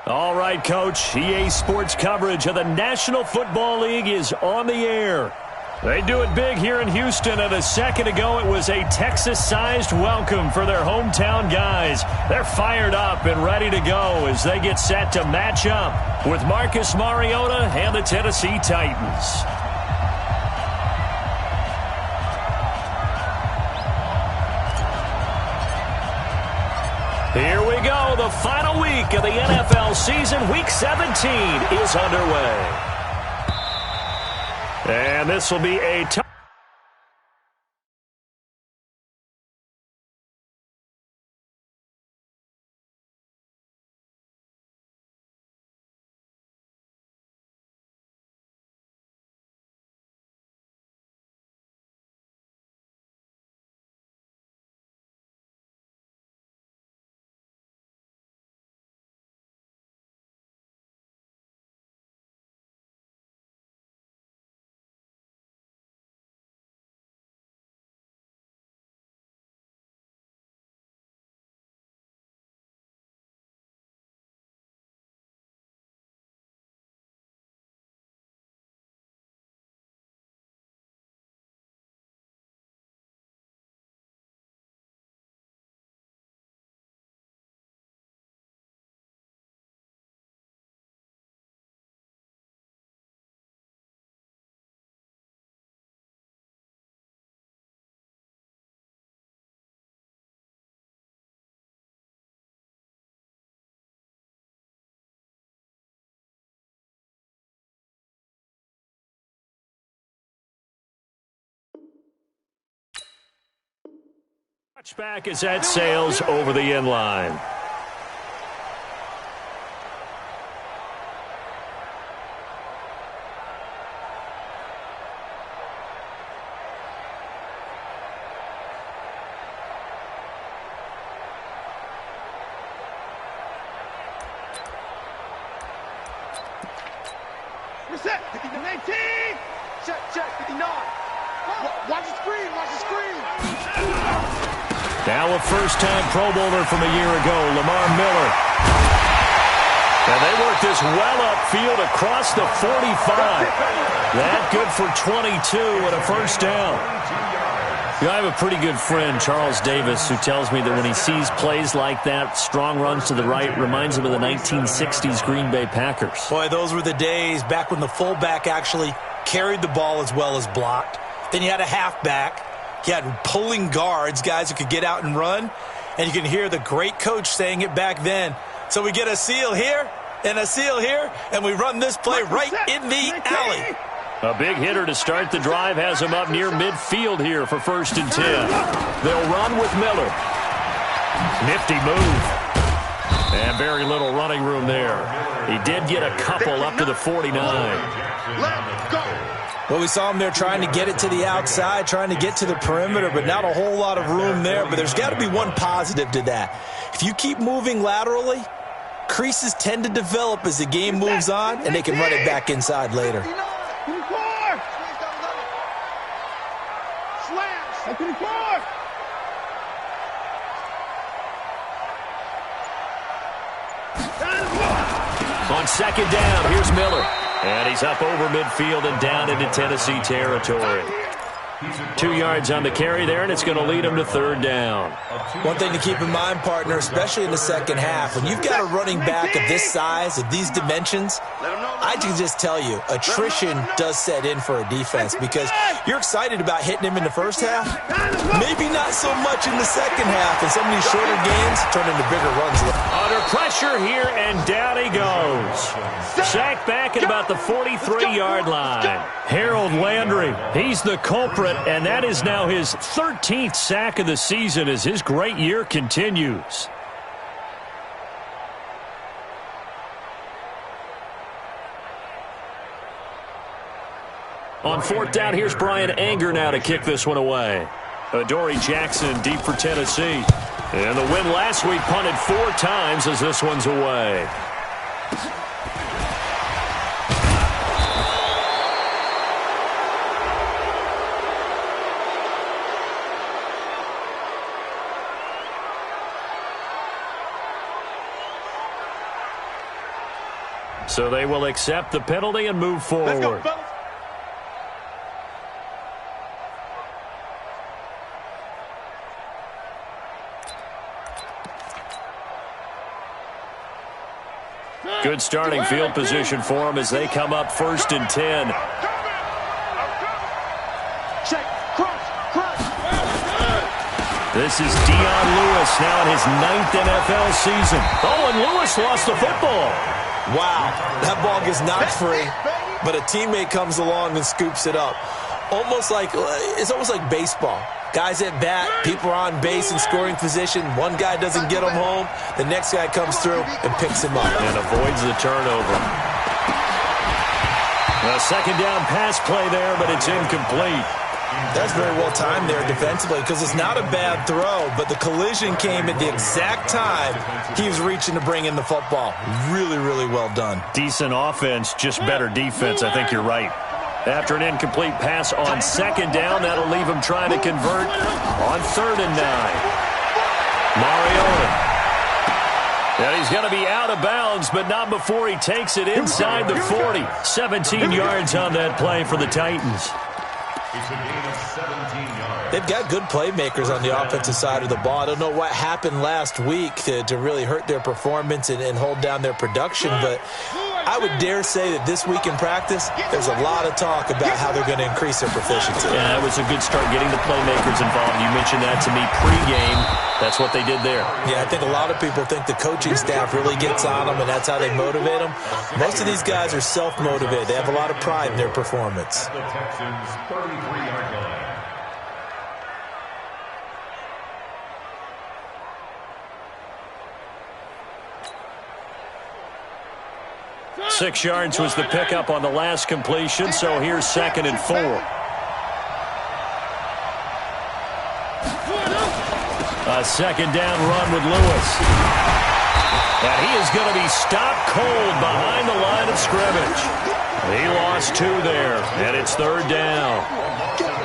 All right, Coach. EA Sports coverage of the National Football League is on the air. They do it big here in Houston, and a second ago it was a Texas-sized welcome for their hometown guys. They're fired up and ready to go as they get set to match up with Marcus Mariota and the Tennessee Titans. Here we go. The final week of the NFL season. Week 17 is underway. And this will be a touchback as that sails over the end line. Reset, 59, 19. Check, 59. Watch the screen, watch the screen. Now a first-time Pro Bowler from a year ago, Lamar Miller. And they work this well upfield across the 45. That good for 22 and a first down. You know, I have a pretty good friend, Charles Davis, who tells me that when he sees plays like that, strong runs to the right, reminds him of the 1960s Green Bay Packers. Boy, those were the days back when the fullback actually carried the ball as well as blocked. Then you had a halfback. You had pulling guards, guys who could get out and run. And you can hear the great coach saying it back then. So we get a seal here and a seal here, and we run this play right in the alley. A big hitter to start the drive has him up near midfield here for 1st and 10. They'll run with Miller. Nifty move. And very little running room there. He did get a couple up to the 49. Let's go. Well, we saw him there trying to get it to the outside, trying to get to the perimeter, but not a whole lot of room there. But there's got to be one positive to that. If you keep moving laterally, creases tend to develop as the game moves on, and they can run it back inside later. On second down, here's Miller. And he's up over midfield and down into Tennessee territory. 2 yards on the carry there, and it's going to lead him to 3rd down. One thing to keep in mind, partner, especially in the second half, when you've got a running back of this size, of these dimensions, I can just tell you, attrition does set in for a defense because you're excited about hitting him in the first half. Maybe not so much in the second half, and some of these shorter games turn into bigger runs. Under pressure here, and down he goes. Sacked back at about the 43-yard line. Harold Landry, he's the culprit, and that is now his 13th sack of the season as his great year continues. On 4th down, here's Brian Anger now to kick this one away. Adoree Jackson deep for Tennessee. And the win last week punted 4 times as this one's away. So they will accept the penalty and move forward. Let's go, fellas. Good starting field position for them as they come up 1st and 10. Check, cross. This is Dion Lewis now in his 9th NFL season. Oh, and Lewis lost the football. Wow, that ball gets knocked free, but a teammate comes along and scoops it up. It's almost like baseball. Guys at bat, people are on base in scoring position. One guy doesn't get him home. The next guy comes through and picks him up. And avoids the turnover. A second down pass play there, but it's incomplete. That's very well timed there defensively because it's not a bad throw, but the collision came at the exact time he was reaching to bring in the football. Really, really well done. Decent offense, just better defense. I think you're right. After an incomplete pass on second down, that'll leave him trying to convert on 3rd and 9. Mariota. And he's going to be out of bounds, but not before he takes it inside the 40. 17 yards on that play for the Titans. It's a gain of 17 yards. They've got good playmakers on the offensive side of the ball. I don't know what happened last week to really hurt their performance and hold down their production, but I would dare say that this week in practice, there's a lot of talk about how they're going to increase their proficiency. Yeah, it was a good start getting the playmakers involved. You mentioned that to me pregame. That's what they did there. Yeah, I think a lot of people think the coaching staff really gets on them, and that's how they motivate them. Most of these guys are self-motivated. They have a lot of pride in their performance. The Texans' 33-yard line. Six yards was the pickup on the last completion, so here's 2nd and 4. A second down run with Lewis. And he is going to be stopped cold behind the line of scrimmage. He lost 2 there, and it's 3rd down.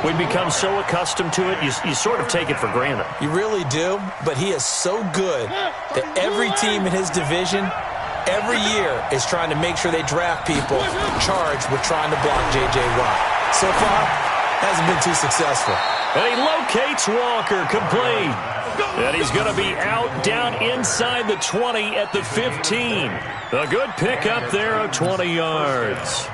We've become so accustomed to it, you sort of take it for granted. You really do, but he is so good that every team in his division every year is trying to make sure they draft people charged with trying to block J.J. Watt. So far, hasn't been too successful. And he locates Walker, complete. And he's going to be out down inside the 20 at the 15. A good pickup there of 20 yards.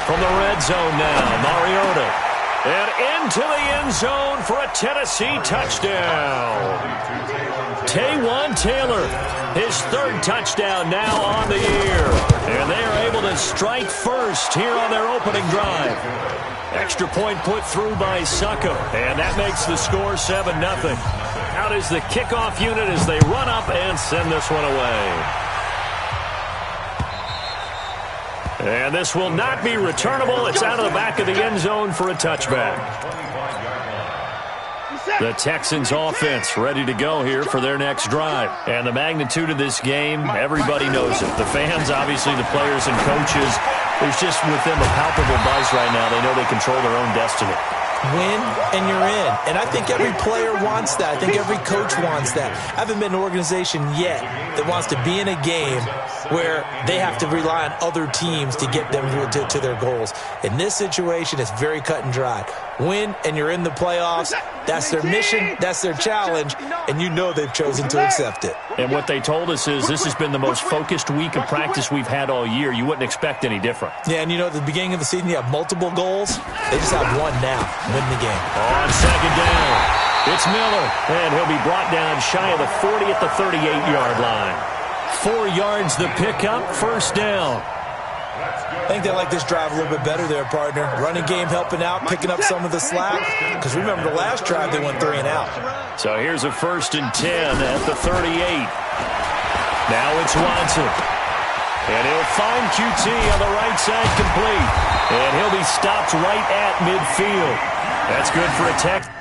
From the red zone now, Mariota. And into the end zone for a Tennessee touchdown. Taywan Taylor, his 3rd touchdown now on the year. And they are able to strike first here on their opening drive. Extra point put through by Succo. And that makes the score 7-0. Out is the kickoff unit as they run up and send this one away. And this will not be returnable. It's out of the back of the end zone for a touchback. The Texans offense ready to go here for their next drive. And the magnitude of this game, everybody knows it. The fans, obviously the players and coaches. There's just with them a palpable buzz right now. They know they control their own destiny. Win and you're in. And I think every player wants that. I think every coach wants that. I haven't been an organization yet that wants to be in a game where they have to rely on other teams to get them to their goals. In this situation, it's very cut and dry. Win and you're in the playoffs. That's their mission. That's their challenge. And you know they've chosen to accept it. And what they told us is this has been the most focused week of practice we've had all year. You wouldn't expect any different. Yeah, and you know, at the beginning of the season, you have multiple goals. They just have one now. Win the game. On second down, it's Miller. And he'll be brought down shy of the 40 at the 38-yard line. 4 yards the pickup, 1st down. I think they like this drive a little bit better there, partner. Running game helping out, picking up some of the slack. Because remember, the last drive they went 3 and out. So here's a 1st and 10 at the 38. Now it's Watson. And he'll find QT on the right side complete. And he'll be stopped right at midfield. That's good for a Texans.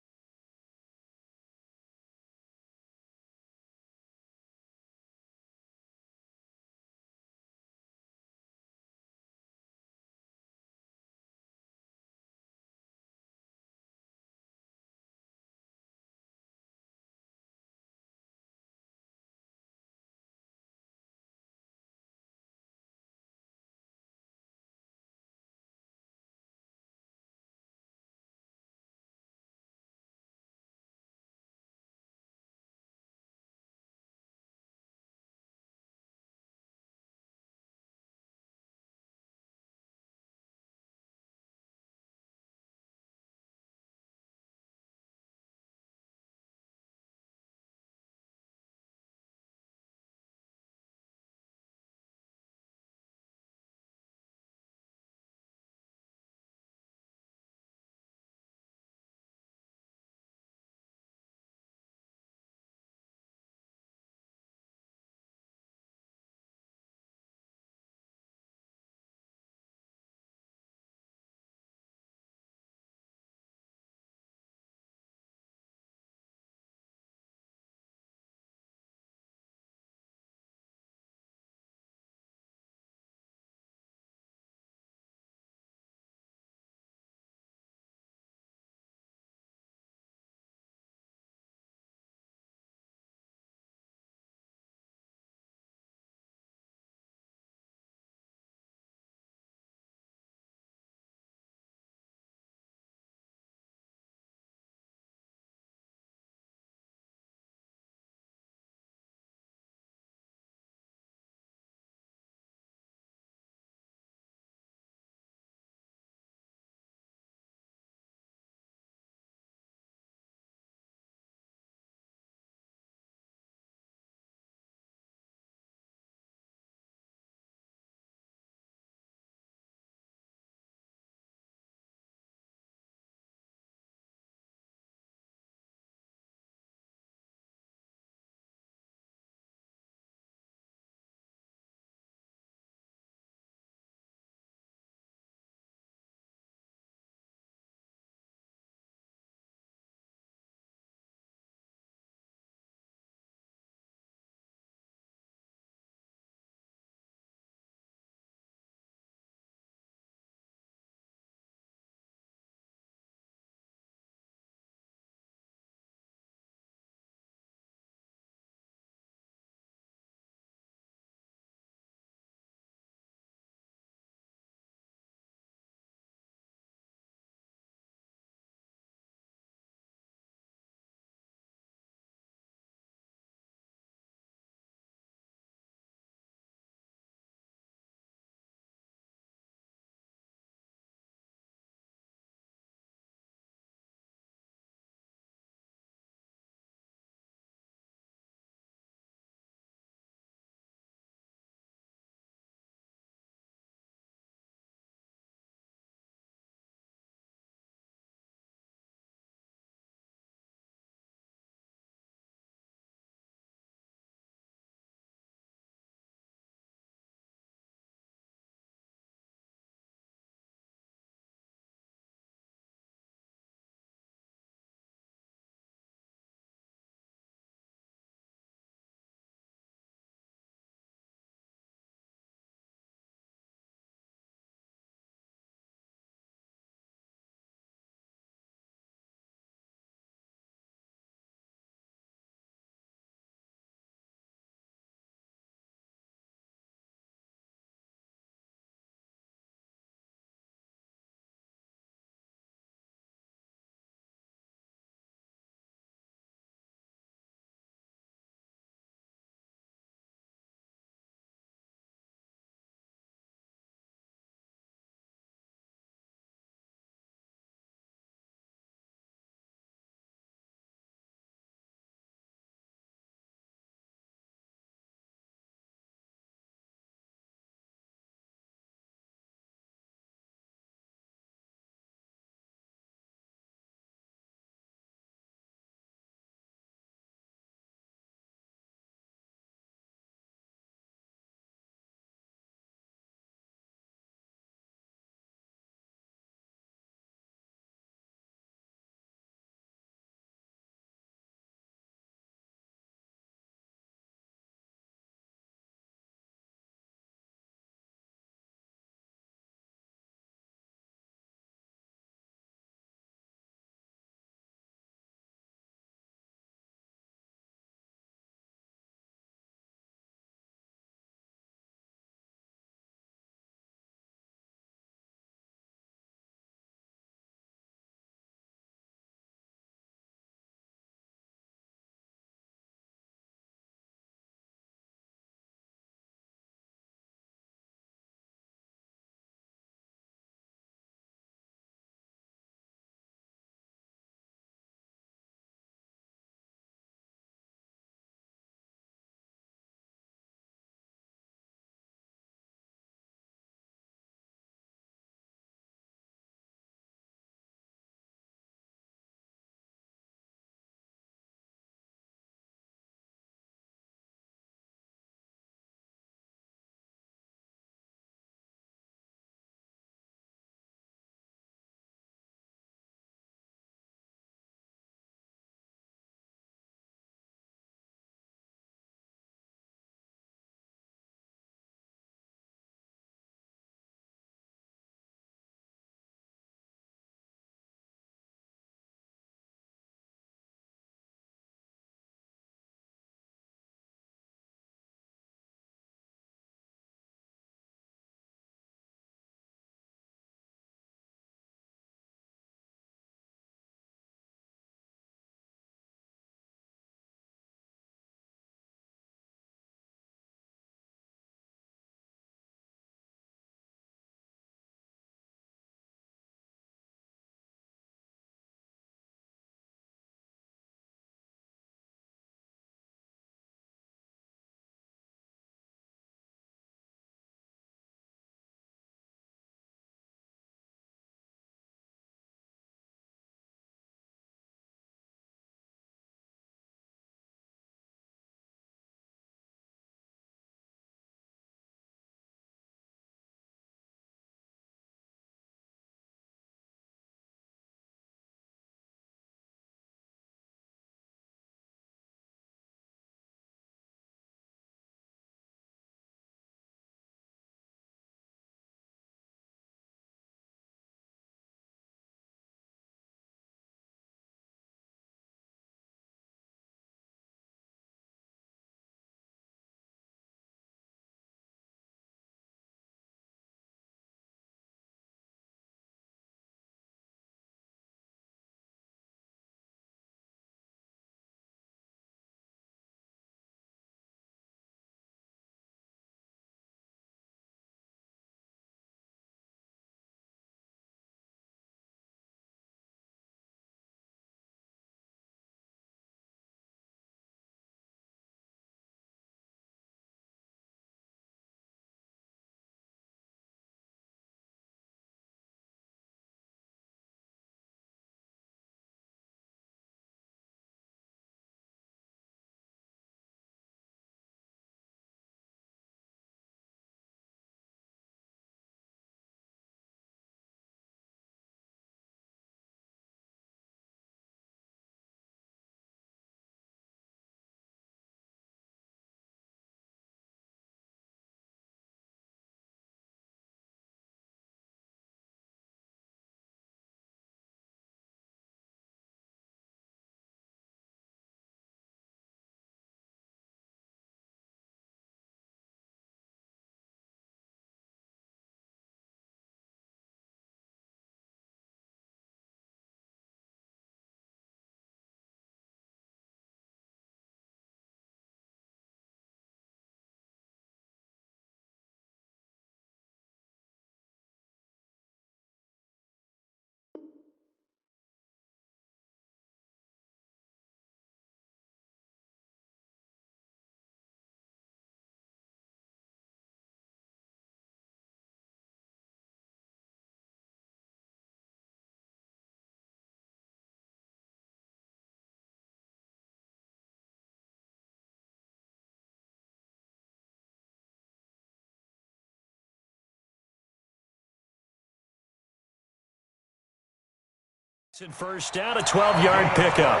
First down, a 12-yard pickup.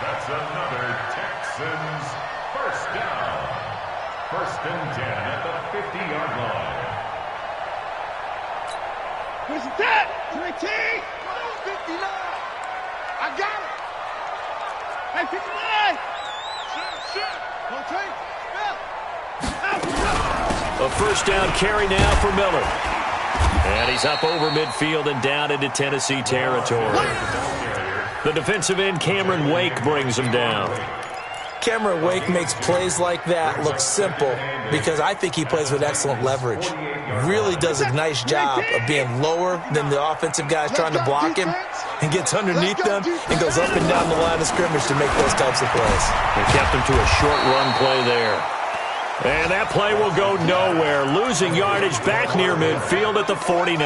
That's another Texans first down. 1st and 10 at the 50-yard line. Where's the tap? 19! 59! I got it! Hey, 59! Shit! Don't take! A first down carry now for Miller. And he's up over midfield and down into Tennessee territory. The defensive end, Cameron Wake, brings him down. Cameron Wake makes plays like that look simple because I think he plays with excellent leverage. Really does a nice job of being lower than the offensive guys trying to block him and gets underneath them and goes up and down the line of scrimmage to make those types of plays. They kept him to a short run play there. And that play will go nowhere, losing yardage back near midfield at the 49.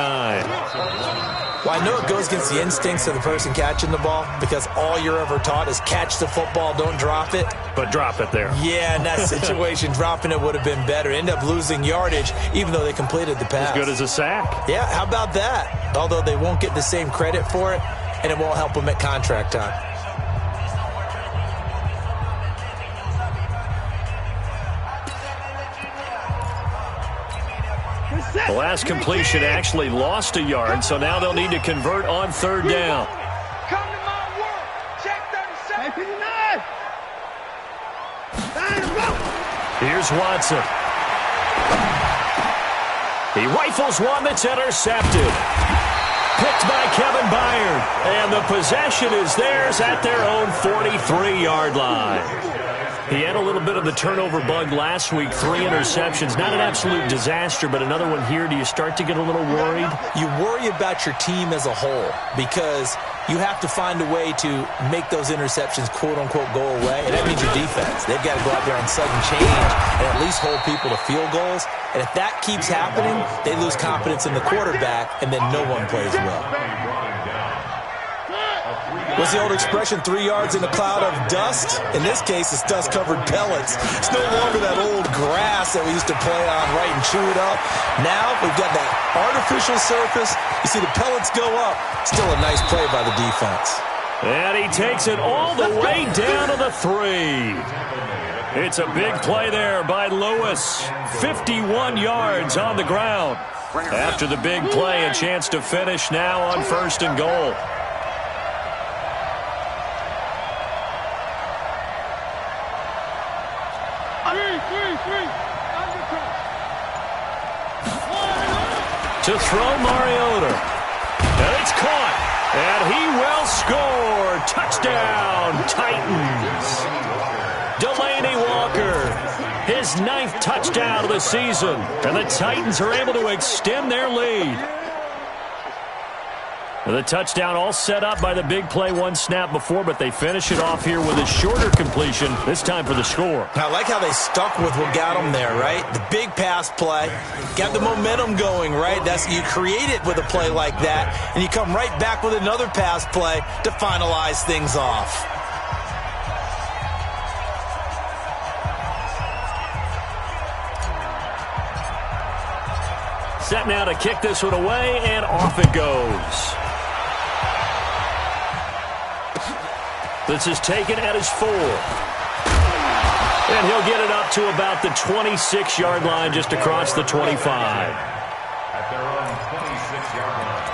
Well, I know it goes against the instincts of the person catching the ball because all you're ever taught is catch the football, don't drop it. But drop it there. Yeah, in that situation, dropping it would have been better. End up losing yardage even though they completed the pass. As good as a sack. Yeah, how about that? Although they won't get the same credit for it, and it won't help them at contract time. The last completion actually lost a yard, so now they'll need to convert on 3rd down. Come to my work! Check 37! 59! Here's Watson. He rifles one that's intercepted. Picked by Kevin Byard. And the possession is theirs at their own 43-yard line. He had a little bit of the turnover bug last week, 3 interceptions. Not an absolute disaster, but another one here. Do you start to get a little worried? You worry about your team as a whole because you have to find a way to make those interceptions, quote-unquote, go away, and that means your defense. They've got to go out there on sudden change and at least hold people to field goals. And if that keeps happening, they lose confidence in the quarterback, and then no one plays well. What's the old expression, 3 yards in a cloud of dust? In this case, it's dust-covered pellets. It's no longer that old grass that we used to play on, right, and chew it up. Now we've got that artificial surface. You see the pellets go up. Still a nice play by the defense. And he takes it all the way down to the 3. It's a big play there by Lewis. 51 yards on the ground. After the big play, a chance to finish now on 1st and goal. To throw Mariota. And it's caught. And he will score. Touchdown, Titans. Delaney Walker, his 9th touchdown of the season. And the Titans are able to extend their lead. The touchdown all set up by the big play one snap before, but they finish it off here with a shorter completion, this time for the score. I like how they stuck with what got them there, right? The big pass play, got the momentum going, right? That's you create it with a play like that, and you come right back with another pass play to finalize things off. Set now to kick this one away, and off it goes. This is taken at his 4. And he'll get it up to about the 26-yard line, just across the 25. At their own 26-yard line.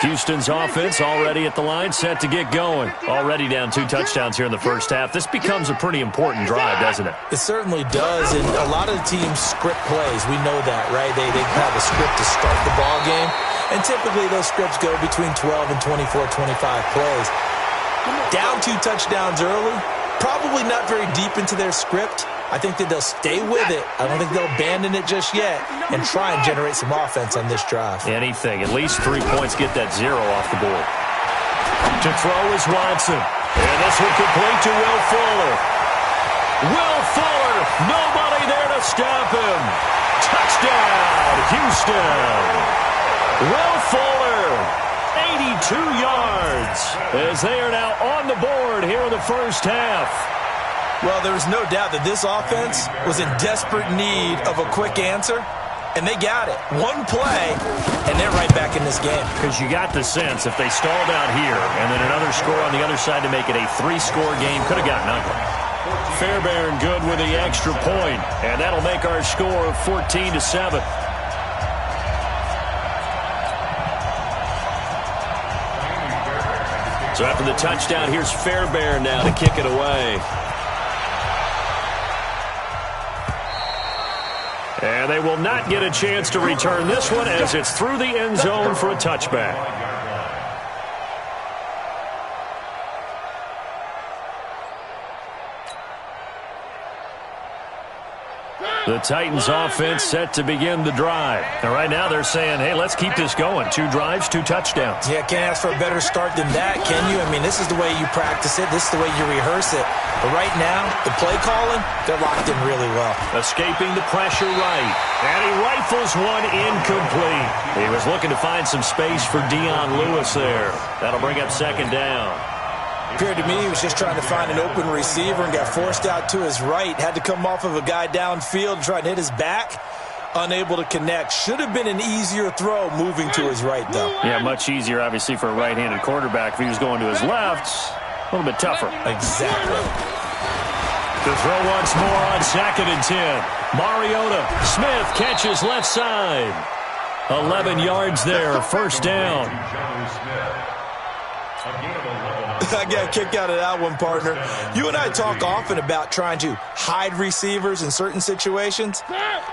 Houston's offense already at the line, set to get going. Already down 2 touchdowns here in the first half. This becomes a pretty important drive, doesn't it? It certainly does, and a lot of the teams script plays. We know that, right? They have a script to start the ball game, and typically those scripts go between 12 and 24, 25 plays. Down 2 touchdowns early, probably not very deep into their script. I think that they'll stay with it. I don't think they'll abandon it just yet and try and generate some offense on this drive. Anything. At least 3 points, get that 0 off the board. To throw is Watson. And this one complete to Will Fuller. Will Fuller, nobody there to stop him. Touchdown, Houston. Will Fuller, 82 yards, as they are now on the board here in the first half. Well, there's no doubt that this offense was in desperate need of a quick answer, And they got it. One play, and they're right back in this game. Because you got the sense if they stalled out here and then another score on the other side to make it a 3-score game, could have gotten ugly. Fairbairn good with the extra point, and that'll make our score 14-7. So after the touchdown, here's Fairbairn now to kick it away. And they will not get a chance to return this one as it's through the end zone for a touchback. The Titans offense set to begin the drive. And right now they're saying, hey, let's keep this going. 2 drives, 2 touchdowns. Yeah, can't ask for a better start than that, can you? I mean, this is the way you practice it. This is the way you rehearse it. But right now, the play calling, they're locked in really well. Escaping the pressure right. And he rifles one incomplete. He was looking to find some space for Dion Lewis there. That'll bring up second down. Appeared to me he was just trying to find an open receiver and got forced out to his right. Had to come off of a guy downfield, try to hit his back. Unable to connect. Should have been an easier throw moving to his right, though. Yeah, much easier, obviously, for a right-handed quarterback. If he was going to his left, a little bit tougher. Exactly. To throw once more on 2nd and 10. Mariota. Smith catches left side. 11 yards there, first down. I got a kick out of that one, partner. You and I talk often about trying to hide receivers in certain situations,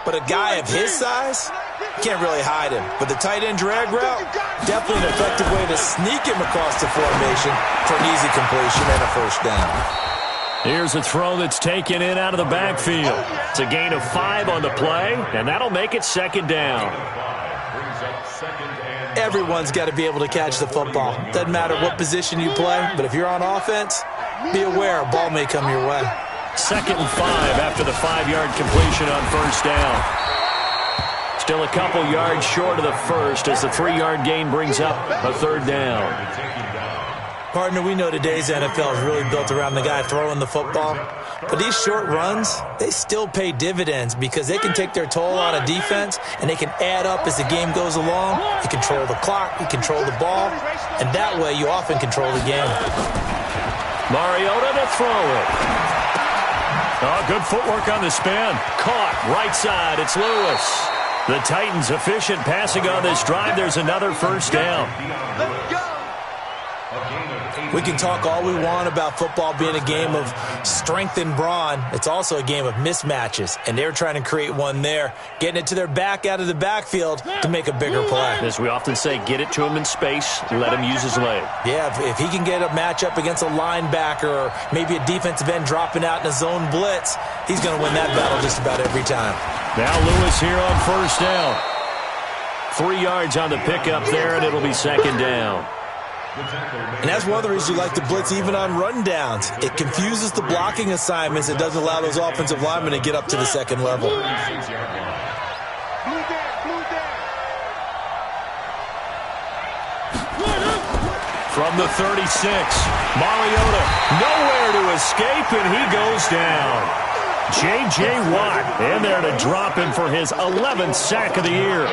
but a guy of his size, you can't really hide him. But the tight end drag route, definitely an effective way to sneak him across the formation for an easy completion and a first down. Here's a throw that's taken in out of the backfield. It's a gain of 5 on the play, and that'll make it second down. Everyone's got to be able to catch the football. Doesn't matter what position you play, but if you're on offense, be aware a ball may come your way. 2nd and 5 after the 5-yard completion on first down. Still a couple yards short of the first as the 3-yard gain brings up a third down. Partner, we know today's NFL is really built around the guy throwing the football. But these short runs, they still pay dividends because they can take their toll on a defense and they can add up as the game goes along. You control the clock, you control the ball, and that way you often control the game. Mariota to throw it. Oh, good footwork on the spin. Caught, right side, it's Lewis. The Titans efficient passing on this drive. There's another first down. We can talk all we want about football being a game of strength and brawn. It's also a game of mismatches, and they're trying to create one there, getting it to their back out of the backfield to make a bigger play. As we often say, get it to him in space, let him use his leg. Yeah, if he can get a matchup against a linebacker or maybe a defensive end dropping out in a zone blitz, he's going to win that battle just about every time. Now Lewis here on first down. 3 yards on the pickup there, and it'll be second down. And that's one of the reasons you like to blitz even on rundowns. It confuses the blocking assignments. It doesn't allow those offensive linemen to get up to the second level. From the 36, Mariota nowhere to escape, and he goes down. J.J. Watt in there to drop him for his 11th sack of the year.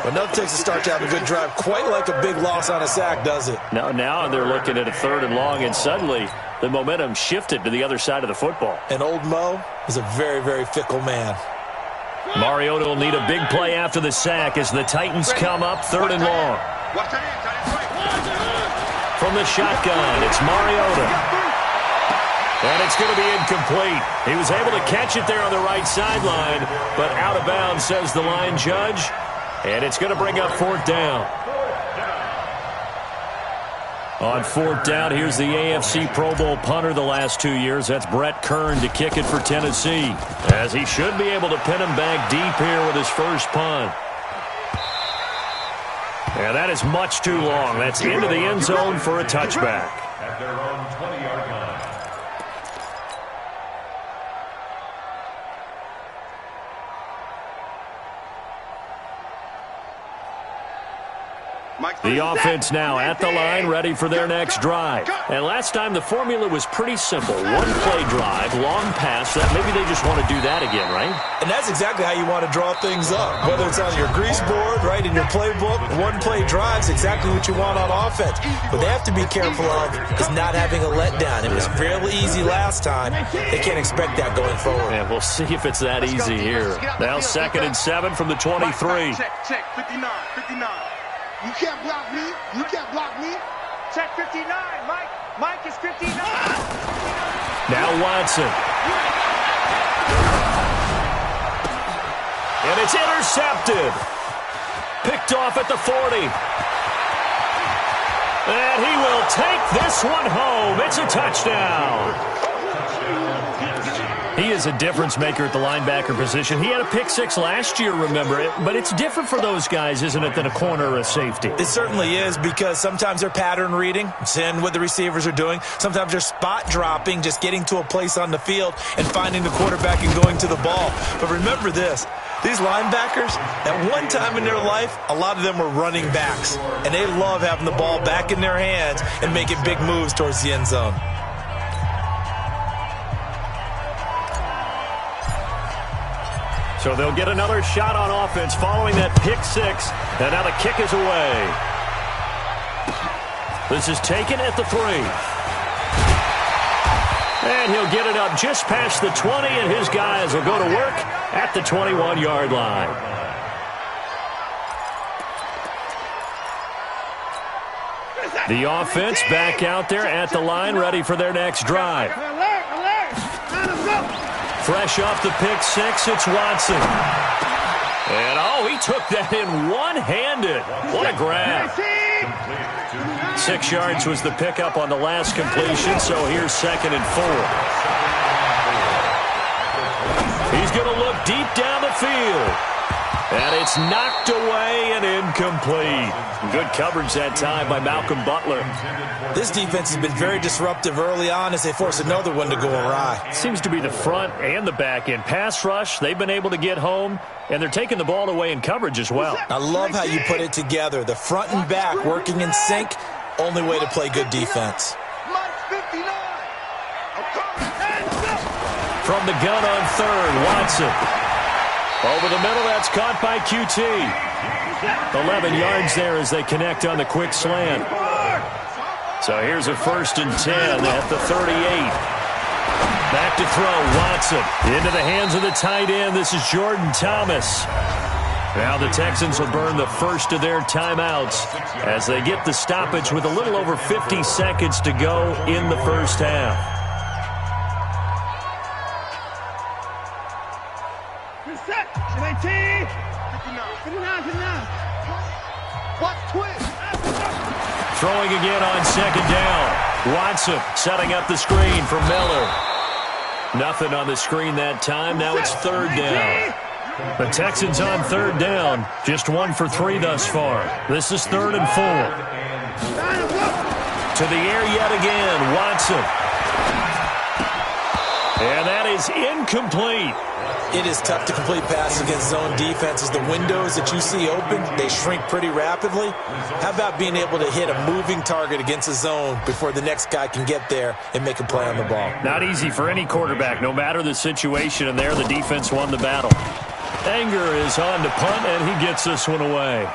But nothing takes a start to have a good drive quite like a big loss on a sack, does it? Now they're looking at a 3rd and long, and suddenly the momentum shifted to the other side of the football. And old Mo is a very, very fickle man. Mariota will need a big play after the sack as the Titans come up 3rd and long. From the shotgun, it's Mariota. And it's going to be incomplete. He was able to catch it there on the right sideline, but out of bounds, says the line judge. And it's going to bring up 4th down. On 4th down, here's the AFC Pro Bowl punter the last 2 years. That's Brett Kern to kick it for Tennessee, as he should be able to pin him back deep here with his first punt. And that is much too long. That's into the end zone for a touchback. At their own 20-yard line. Mike The offense now at the line, ready for their next drive. And last time, the formula was pretty simple. One-play drive, long pass. That maybe they just want to do that again, right? And that's exactly how you want to draw things up. Whether it's on your grease board, right, in your playbook, one-play drive is exactly what you want on offense. What they have to be careful of is not having a letdown. It was fairly easy last time. They can't expect that going forward. Yeah, we'll see if it's that easy here. Now 2nd and 7 from the 23. Check, 59. You can't block me. You can't block me. Check 59, Mike. Mike is 59. Now Watson. And it's intercepted. Picked off at the 40. And he will take this one home. It's a touchdown. He is a difference maker at the linebacker position. He had a pick 6 last year, remember it. But it's different for those guys, isn't it, than a corner or a safety? It certainly is, because sometimes they're pattern reading, seeing what the receivers are doing. Sometimes they're spot dropping, just getting to a place on the field and finding the quarterback and going to the ball. But remember this. These linebackers, at one time in their life, a lot of them were running backs. And they love having the ball back in their hands and making big moves towards the end zone. So they'll get another shot on offense following that pick 6. And now the kick is away. This is taken at the 3. And he'll get it up just past the 20, and his guys will go to work at the 21-yard line. The offense back out there at the line, ready for their next drive. Fresh off the pick 6, it's Watson. And, he took that in one-handed. What a grab. 6 yards was the pickup on the last completion, so here's 2nd and 4. He's going to look deep down the field. And it's knocked away and incomplete. Good coverage that time by Malcolm Butler. This defense has been very disruptive early on as they force another one to go awry. Seems to be the front and the back end. Pass rush, they've been able to get home, and they're taking the ball away in coverage as well. I love how you put it together. The front and back working in sync, only way to play good defense. From the gun on 3rd, Watson. Over the middle, that's caught by QT. 11 yards there as they connect on the quick slant. So here's a 1st and 10 at the 38. Back to throw, Watson. Into the hands of the tight end. This is Jordan Thomas. Now the Texans will burn the first of their timeouts as they get the stoppage with a little over 50 seconds to go in the first half. Throwing again on 2nd down. Watson setting up the screen for Miller. Nothing on the screen that time. Now it's 3rd down. The Texans on 3rd down. Just 1 for 3 thus far. This is 3rd and 4. To the air yet again. Watson. And that is incomplete. It is tough to complete passes against zone defenses. The windows that you see open, they shrink pretty rapidly. How about being able to hit a moving target against a zone before the next guy can get there and make a play on the ball? Not easy for any quarterback, no matter the situation, and there the defense won the battle. Anger is on to punt, and he gets this one away.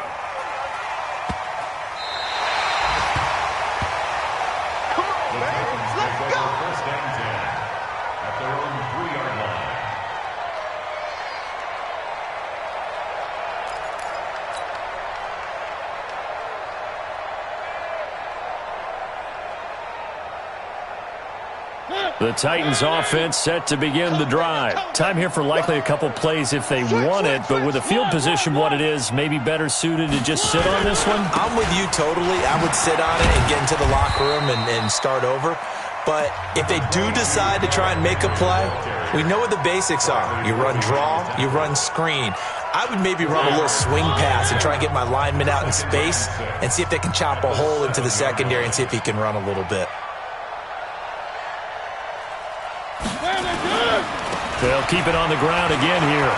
The Titans offense set to begin the drive. Time here for likely a couple plays if they want it, but with the field position what it is, maybe better suited to just sit on this one? I'm with you totally. I would sit on it and get into the locker room and start over. But if they do decide to try and make a play, we know what the basics are. You run draw, you run screen. I would maybe run a little swing pass and try and get my lineman out in space and see if they can chop a hole into the secondary and see if he can run a little bit. They'll keep it on the ground again here.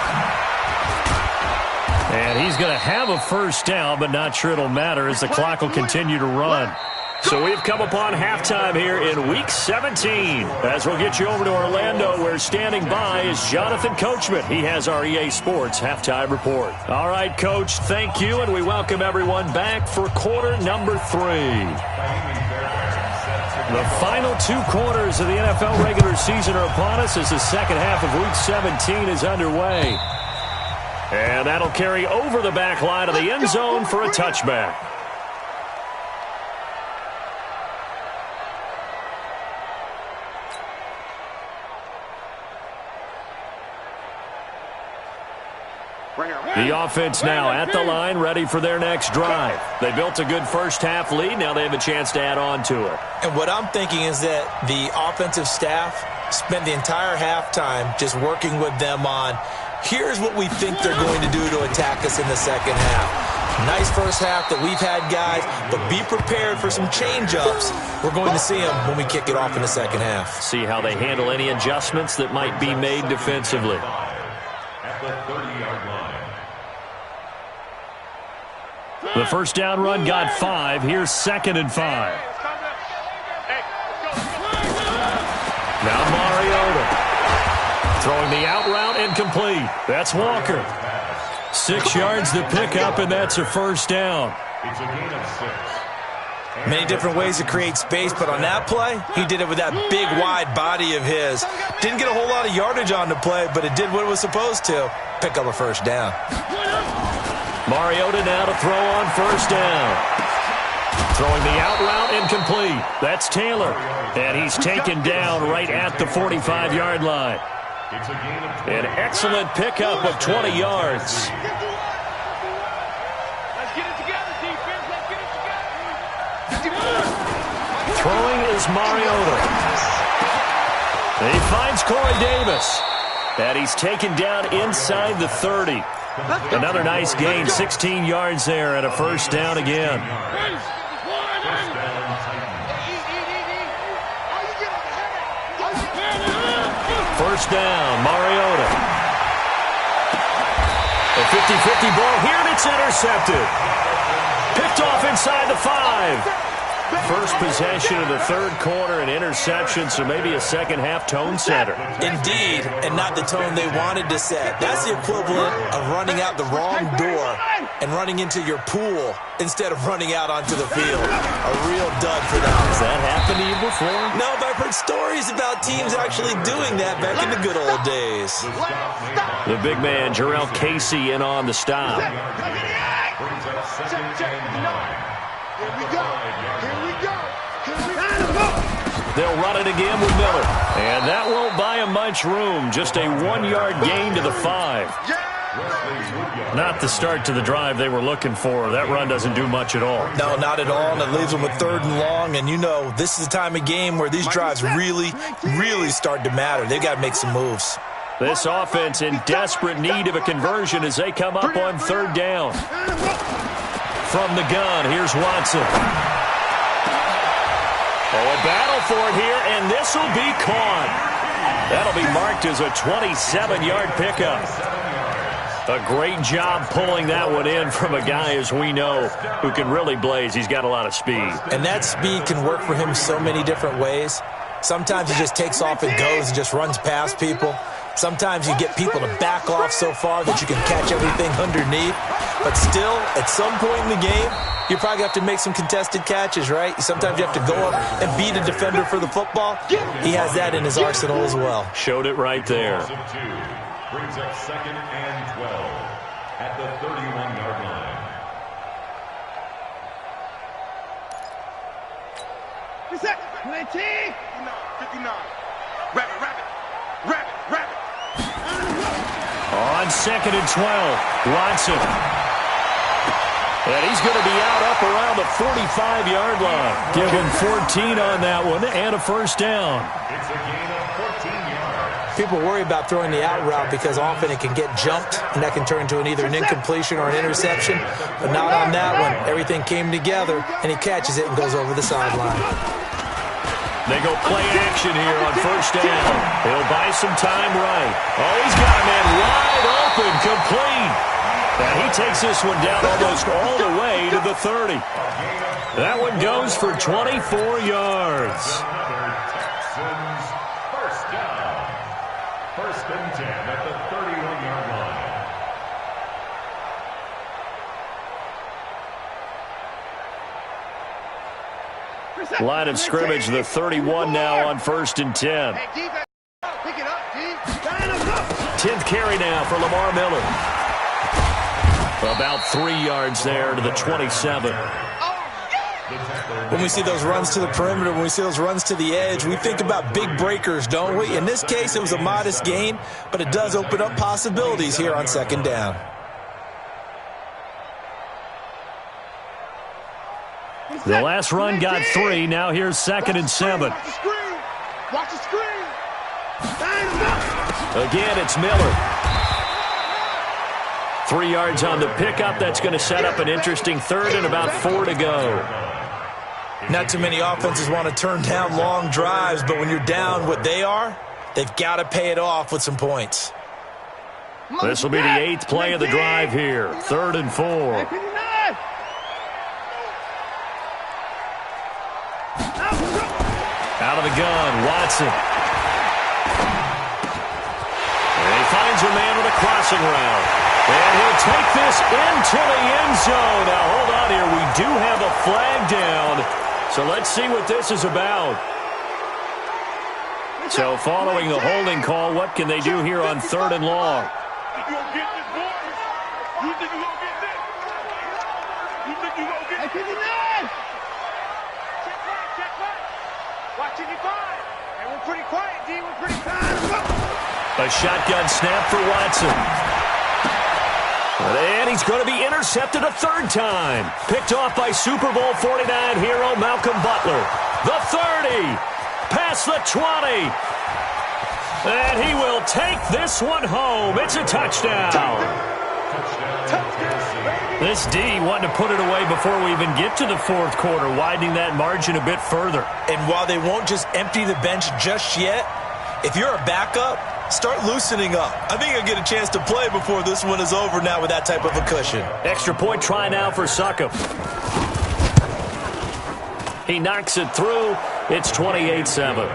And he's going to have a first down, but not sure it'll matter as the clock will continue to run. So we've come upon halftime here in Week 17. As we'll get you over to Orlando, where standing by is Jonathan Coachman. He has our EA Sports halftime report. All right, Coach, thank you, and we welcome everyone back for quarter number 3. The final 2 quarters of the NFL regular season are upon us as the second half of Week 17 is underway. And that'll carry over the back line of the end zone for a touchback. The offense now at the line, ready for their next drive. They built a good first-half lead. Now they have a chance to add on to it. And what I'm thinking is that the offensive staff spent the entire halftime just working with them on, here's what we think they're going to do to attack us in the second half. Nice first half that we've had, guys, but be prepared for some change-ups. We're going to see them when we kick it off in the second half. See how they handle any adjustments that might be made defensively. At the 30-yard line. The first down run got 5. Here's 2nd and 5. Now Mariota. Throwing the out route incomplete. That's Walker. 6 yards to pick up, and that's a first down. It's a gain of 6. Many different ways to create space, but on that play, he did it with that big, wide body of his. Didn't get a whole lot of yardage on the play, but it did what it was supposed to. Pick up a first down. Mariota now to throw on first down. Throwing the out route incomplete. That's Taylor. And he's taken down right at the 45-yard line. It's a gain of 20. An excellent pickup of 20 yards. Let's get it together, defense. Let's get it together. Throwing is Mariota. He finds Corey Davis. And he's taken down inside the 30. Another nice gain, 16 yards there, and a first down again. First down, Mariota. A 50-50 ball here, and it's intercepted. Picked off inside the 5. First possession of the third quarter, an interception, so maybe a second-half tone setter. Indeed, and not the tone they wanted to set. That's the equivalent of running out the wrong door and running into your pool instead of running out onto the field. A real dud for them. Has that happened to you before? No, but I've heard stories about teams actually doing that back in the good old days. The big man, Jarrell Casey, in on the stop. Brings up 2nd and 9. Here we go. Here we go. They'll run it again with Miller. And that won't buy him much room. Just a 1-yard gain to the 5. Not the start to the drive they were looking for. That run doesn't do much at all. No, not at all, and it leaves them with 3rd and long. And you know, this is the time of game where these drives really, really start to matter. They've got to make some moves. This offense in desperate need of a conversion as they come up on 3rd down. From the gun, here's Watson. Oh, a battle for it here, and this will be caught. That'll be marked as a 27-yard pickup. A great job pulling that one in from a guy, as we know, who can really blaze. He's got a lot of speed. And that speed can work for him so many different ways. Sometimes he just takes off and goes and just runs past people. Sometimes you get people to back off so far that you can catch everything underneath. But still, at some point in the game, you probably have to make some contested catches, right? Sometimes you have to go up and beat a defender for the football. He has that in his arsenal as well. Showed it right there. Brings up 2nd and 12 at the 31-yard line. Reset. 19. 59. Rabbit. On 2nd and 12, Watson. And he's going to be out up around the 45-yard line. Give him 14 on that one and a first down. It's a gain of 14 yards. People worry about throwing the out route because often it can get jumped, and that can turn into either an incompletion or an interception. But not on that one. Everything came together, and he catches it and goes over the sideline. They go play action here on first down. He'll buy some time right. Oh, he's got a man wide open, complete. And he takes this one down almost all the way to the 30. That one goes for 24 yards. Texans first down. First and 10 at the 31-yard line. Line of scrimmage, the 31 now on first and 10. 10th carry now for Lamar Miller. About 3 yards there to the 27. When we see those runs to the perimeter, when we see those runs to the edge, we think about big breakers, don't we? In this case, it was a modest gain, but it does open up possibilities here on second down. The last run got 3. Now here's second and 7. Watch the screen. Watch the screen. Again, it's Miller. 3 yards on the pickup. That's going to set up an interesting third and about 4 to go. Not too many offenses want to turn down long drives, but when you're down what they are, they've got to pay it off with some points. This will be the 8th play of the drive here. 3rd and 4. Out of the gun, Watson. And he finds a man with a crossing route. And he'll take this into the end zone. Now, hold on here. We do have a flag down. So let's see what this is about. So following the holding call, what can they do here on 3rd and long? You gonna get this, boy? You think you gonna get this? You think you gonna get this? Check right. Watching you fine. And we're pretty quiet, D. We're pretty quiet. A shotgun snap for Watson. And he's going to be intercepted a 3rd time. Picked off by Super Bowl 49 hero Malcolm Butler. The 30. Past the 20. And he will take this one home. It's a touchdown. This D wanting to put it away before we even get to the 4th quarter, widening that margin a bit further. And while they won't just empty the bench just yet, if you're a backup, start loosening up. I think you'll get a chance to play before this one is over now with that type of a cushion. Extra point try now for Succop. He knocks it through. It's 28-7.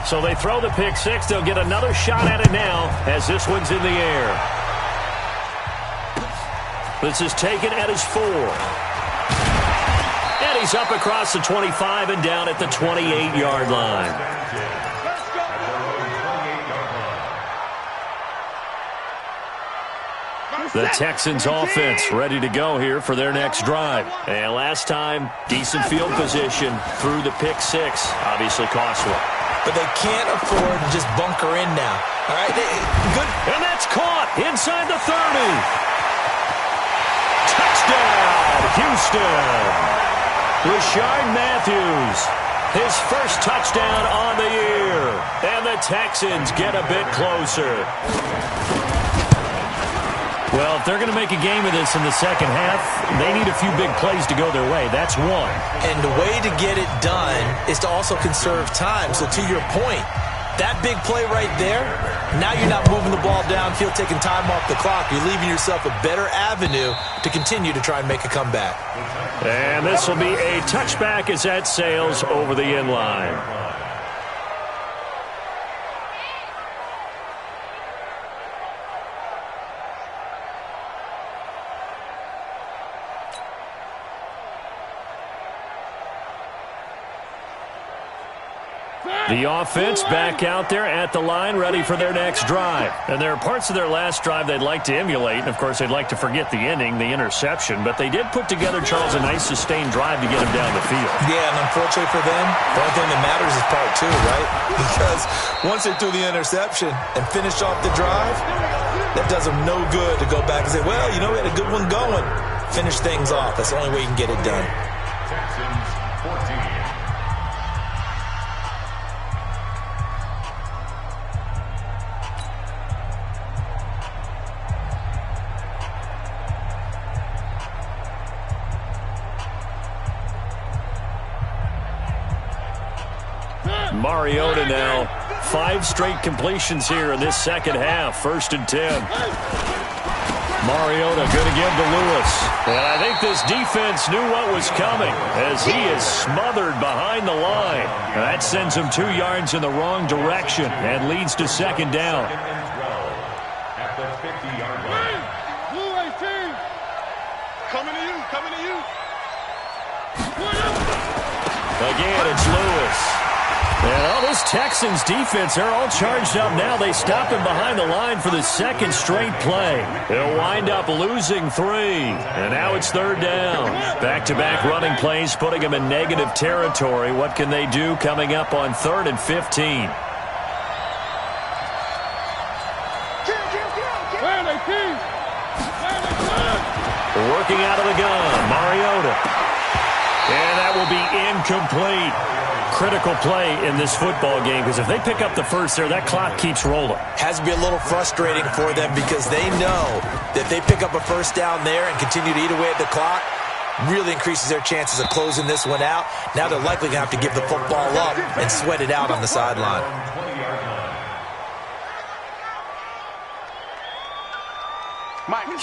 So they throw the pick six. They'll get another shot at it now as this one's in the air. This is taken at his 4. And he's up across the 25 and down at the 28-yard line. The Texans offense ready to go here for their next drive. And last time, decent field position through the pick six. Obviously costly. But they can't afford to just bunker in now. All right, good. And that's caught inside the 30. Touchdown, Houston. Rashard Matthews, his first touchdown on the year. And the Texans get a bit closer. Well, if they're going to make a game of this in the second half, they need a few big plays to go their way. That's one. And the way to get it done is to also conserve time. So to your point, that big play right there, now you're not moving the ball downfield, taking time off the clock. You're leaving yourself a better avenue to continue to try and make a comeback. And this will be a touchback as that sails over the end line. The offense back out there at the line, ready for their next drive. And there are parts of their last drive they'd like to emulate. And, of course, they'd like to forget the ending, the interception. But they did put together, Charles, a nice sustained drive to get them down the field. Yeah, and unfortunately for them, the only thing that matters is part 2, right? Because once they threw the interception and finished off the drive, that does them no good to go back and say, well, you know, we had a good one going. Finish things off. That's the only way you can get it done. Texans 14. Mariota now 5 straight completions here in this second half. 1st and 10. Mariota going to give to Lewis. And I think this defense knew what was coming as he is smothered behind the line. And that sends him 2 yards in the wrong direction and leads to 2nd down. At the 50-yard line. Blue 18. Coming to you. Coming to you. Again, it's Lewis. And all this Texans defense, they're all charged up now. They stop him behind the line for the 2nd straight play. They'll wind up losing 3. And now it's 3rd down. Back-to-back running plays, putting them in negative territory. What can they do coming up on 3rd and 15? Working out of the gun, Mariota. And that will be incomplete. Critical play in this football game because if they pick up the first there, that clock keeps rolling. Has to be a little frustrating for them because they know that if they pick up a 1st down there and continue to eat away at the clock, really increases their chances of closing this one out. Now they're likely going to have to give the football up and sweat it out on the sideline.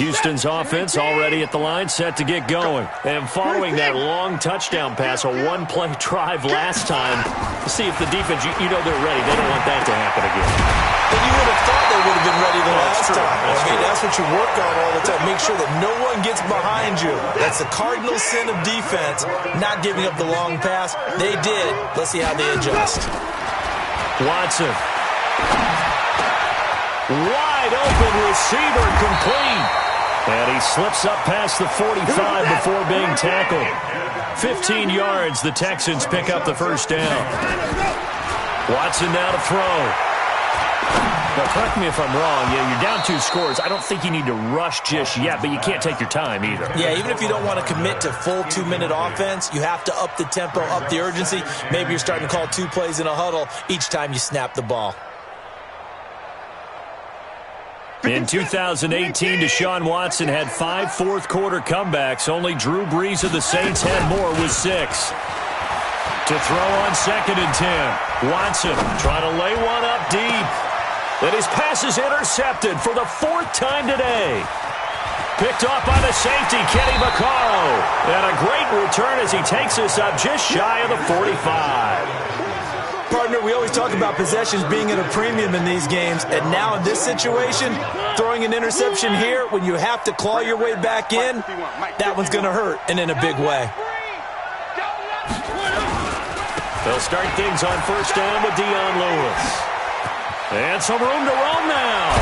Houston's offense already at the line, set to get going. And following that long touchdown pass, a 1-play drive last time, see if the defense, you know they're ready. They don't want that to happen again. And you would have thought they would have been ready the last time. That's what you work on all the time. Make sure that no one gets behind you. That's the cardinal sin of defense, not giving up the long pass. They did. Let's see how they adjust. Watson. Wide open receiver, complete. And he slips up past the 45 before being tackled. 15 yards, the Texans pick up the 1st down. Watson now to throw. Now, correct me if I'm wrong. Yeah, you're down 2 scores. I don't think you need to rush just yet, but you can't take your time either. Yeah, even if you don't want to commit to full 2-minute offense, you have to up the tempo, up the urgency. Maybe you're starting to call 2 plays in a huddle each time you snap the ball. In 2018, Deshaun Watson had 5 4th-quarter comebacks. Only Drew Brees of the Saints had more with 6. To throw on 2nd and 10. Watson trying to lay one up deep. And his pass is intercepted for the 4th time today. Picked off by the safety, Kenny Vaccaro. And a great return as he takes us up just shy of the 45. Partner, we always talk about possessions being at a premium in these games, and now in this situation, throwing an interception here when you have to claw your way back in, that one's going to hurt, and in a big way. They'll start things on 1st down with Dion Lewis. And some room to roam now.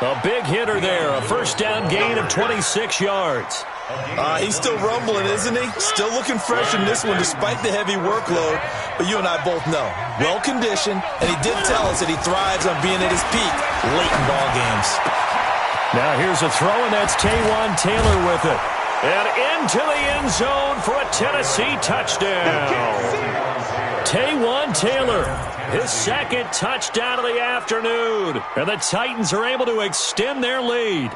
A big hitter there, a 1st down gain of 26 yards. He's still rumbling, isn't he? Still looking fresh in this one despite the heavy workload. But you and I both know, well-conditioned, and he did tell us that he thrives on being at his peak late in ball games. Now here's a throw, and that's Taywan Taylor with it. And into the end zone for a Tennessee touchdown. Taywan Taylor, his 2nd touchdown of the afternoon. And the Titans are able to extend their lead.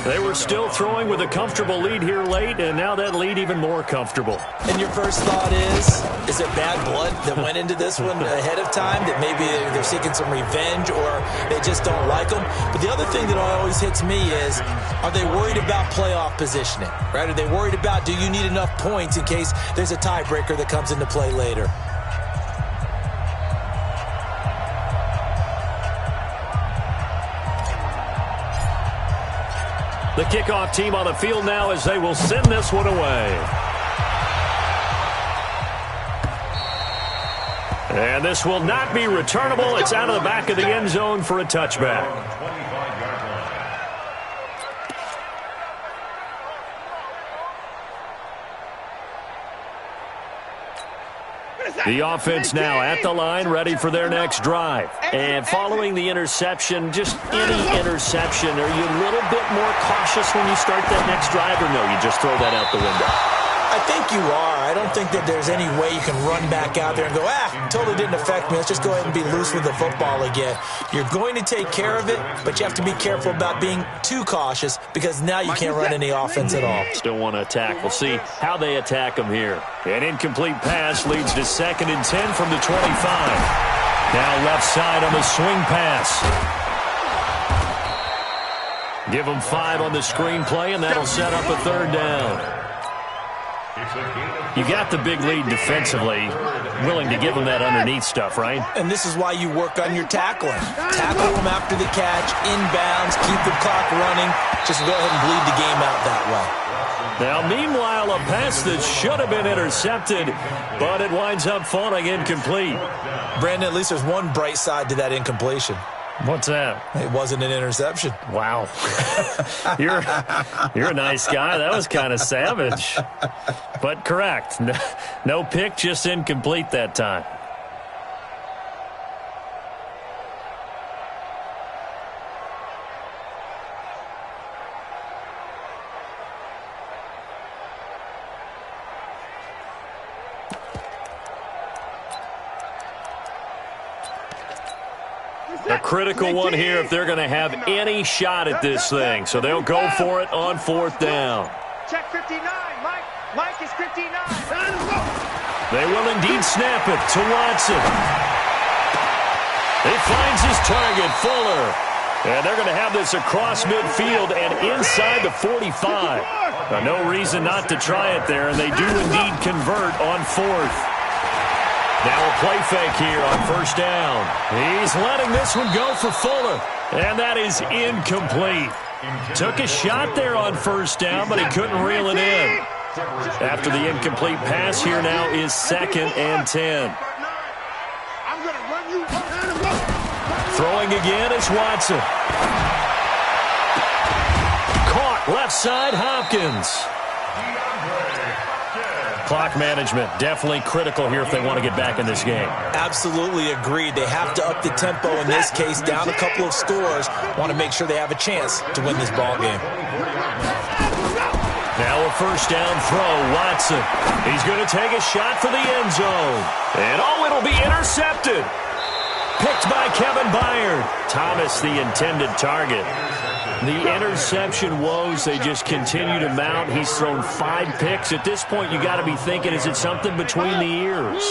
They were still throwing with a comfortable lead here late, and now that lead even more comfortable. And your first thought is there bad blood that went into this one ahead of time, that maybe they're seeking some revenge or they just don't like them? But the other thing that always hits me is, are they worried about playoff positioning? Right? Are they worried about, do you need enough points in case there's a tiebreaker that comes into play later? The kickoff team on the field now as they will send this one away. And this will not be returnable. It's out of the back of the end zone for a touchback. The offense now at the line, ready for their next drive. And following the interception, just any interception, are you a little bit more cautious when you start that next drive, or no, you just throw that out the window? I think you are. I don't think that there's any way you can run back out there and go, totally didn't affect me. Let's just go ahead and be loose with the football again. You're going to take care of it, but you have to be careful about being too cautious because now you can't run any offense at all. Still want to attack. We'll see how they attack them here. An incomplete pass leads to 2nd and 10 from the 25. Now left side on the swing pass. Give them 5 on the screenplay, and that'll set up a 3rd down. You got the big lead defensively, willing to give them that underneath stuff, right? And this is why you work on your tackling. Tackle them after the catch, inbounds, keep the clock running. Just go ahead and bleed the game out that way. Now, meanwhile, a pass that should have been intercepted, but it winds up falling incomplete. Brandon, at least there's one bright side to that incompletion. What's that? It wasn't an interception. Wow. You're a nice guy. That was kind of savage. But correct. No pick, just incomplete that time. A critical one here if they're going to have any shot at this thing. So they'll go for it on 4th down. Check 59. Mike is 59. They will indeed snap it to Watson. He finds his target, Fuller. And they're going to have this across midfield and inside the 45. No reason not to try it there, and they do indeed convert on 4th. Now a play fake here on 1st down. He's letting this one go for Fuller. And that is incomplete. Took a shot there on 1st down, but he couldn't reel it in. After the incomplete pass, here now is 2nd and 10. Throwing again is Watson. Caught left side, Hopkins. Clock management, definitely critical here if they want to get back in this game. Absolutely agreed. They have to up the tempo in this case, down a couple of scores. Want to make sure they have a chance to win this ball game. Now a 1st down throw, Watson. He's going to take a shot for the end zone. And it'll be intercepted. Picked by Kevin Byard. Thomas, the intended target. The interception woes, they just continue to mount. He's thrown 5 picks. At this point, you got to be thinking, is it something between the ears?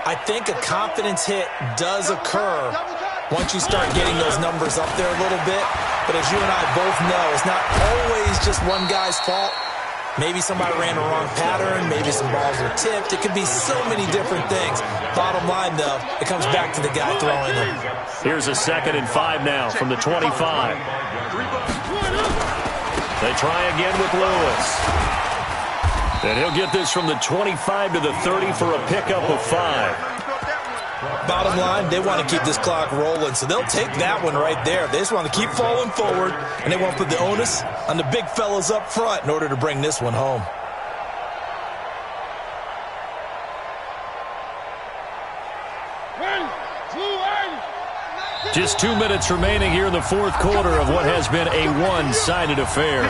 I think a confidence hit does occur once you start getting those numbers up there a little bit. But as you and I both know, it's not always just one guy's fault. Maybe somebody ran a wrong pattern. Maybe some balls were tipped. It could be so many different things. Bottom line, though, it comes back to the guy throwing them. Here's a 2nd and 5 now from the 25. They try again with Lewis. And he'll get this from the 25 to the 30 for a pickup of 5. Bottom line, they want to keep this clock rolling, so they'll take that one right there. They just want to keep falling forward, and they want to put the onus on the big fellas up front in order to bring this one home. Just 2 minutes remaining here in the 4th quarter of what has been a one-sided affair.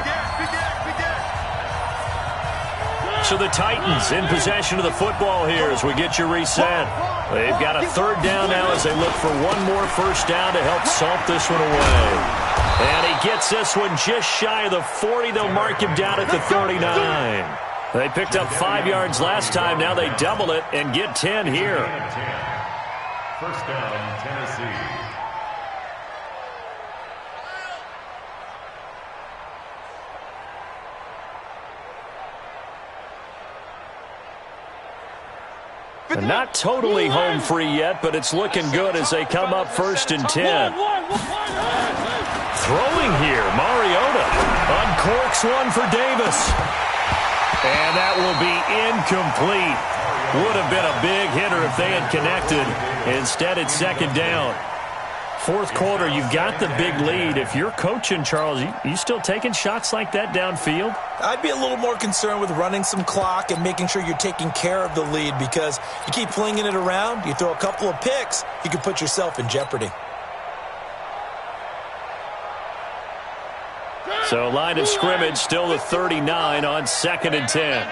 So the Titans in possession of the football here as we get you reset. They've got a 3rd down now as they look for one more 1st down to help salt this one away. And he gets this one just shy of the 40. They'll mark him down at the 39. They picked up 5 yards last time. Now they double it and get 10 here. 1st down, Tennessee. Not totally home free yet, but it's looking good as they come up 1st and 10. Throwing here, Mariota uncorks one for Davis. And that will be incomplete. Would have been a big hitter if they had connected. Instead, it's 2nd down. 4th quarter, you've got the big lead. If you're coaching, Charles, you still taking shots like that downfield? I'd be a little more concerned with running some clock and making sure you're taking care of the lead because you keep flinging it around, you throw a couple of picks, you can put yourself in jeopardy. So line of scrimmage still the 39 on 2nd and 10.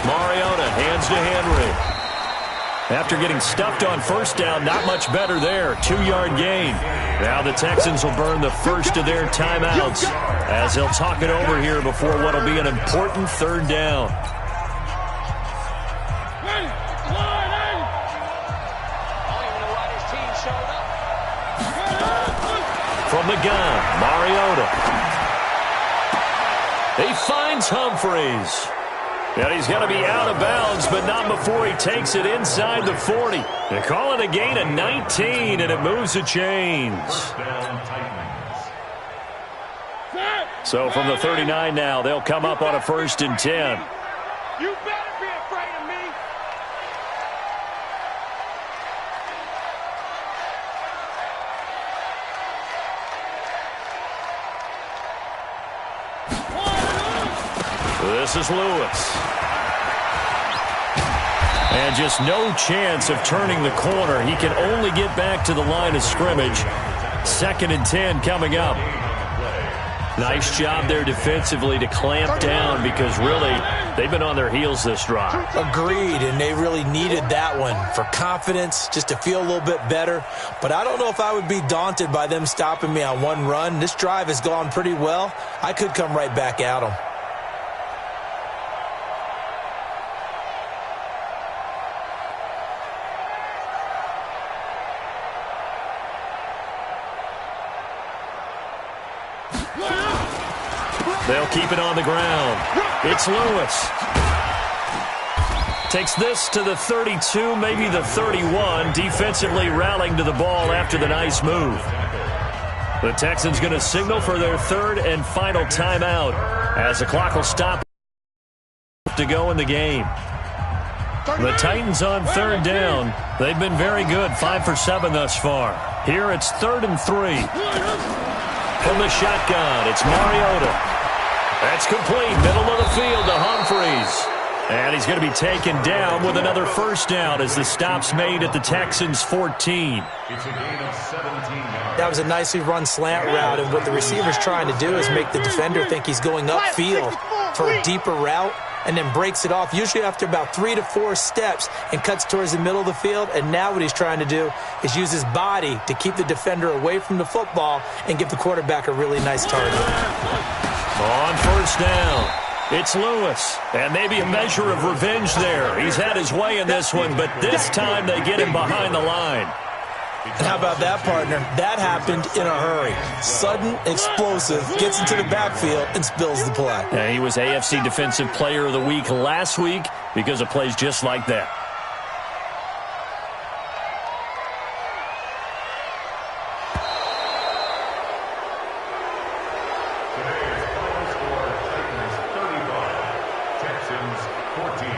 Mariota hands to Henry. After getting stuffed on first down, not much better there. 2-yard gain. Now the Texans will burn the first of their timeouts as they'll talk it over here before what will be an important third down. From the gun, Mariota. He finds Humphreys. And he's going to be out of bounds, but not before he takes it inside the 40. They call it a gain of 19, and it moves the chains. So from the 39 now, they'll come up on a 1st and 10. You better be afraid of me. This is Lewis. And just no chance of turning the corner. He can only get back to the line of scrimmage. 2nd and 10 coming up. Nice job there defensively to clamp down because really they've been on their heels this drive. Agreed, and they really needed that one for confidence, just to feel a little bit better. But I don't know if I would be daunted by them stopping me on one run. This drive has gone pretty well. I could come right back at them. They'll keep it on the ground. It's Lewis. Takes this to the 32, maybe the 31. Defensively rallying to the ball after the nice move. The Texans going to signal for their 3rd and final timeout as the clock will stop to go in the game. The Titans on 3rd down. They've been very good, 5 for 7 thus far. Here it's 3rd and 3. From the shotgun, it's Mariota. That's complete, middle of the field to Humphreys. And he's going to be taken down with another 1st down as the stop's made at the Texans' 14. It's a gain of 17 yards. That was a nicely run slant route, and what the receiver's trying to do is make the defender think he's going upfield for a deeper route and then breaks it off, usually after about 3 to 4 steps, and cuts towards the middle of the field. And now what he's trying to do is use his body to keep the defender away from the football and give the quarterback a really nice target. On 1st down, it's Lewis. And maybe a measure of revenge there. He's had his way in this one, but this time they get him behind the line. And how about that, partner? That happened in a hurry. Sudden, explosive, gets into the backfield, and spills the play. And he was AFC Defensive Player of the Week last week because of plays just like that. Today's final score, Titans 35, Texans 14.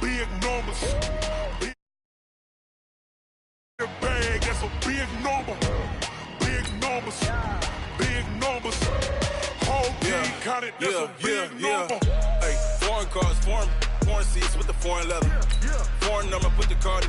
Big numbers. Big bag, that's a big number. Big numbers. Big numbers. Whole team counted, that's a big number. Hey, foreign cars, foreign seats with the foreign leather. Foreign number, put the car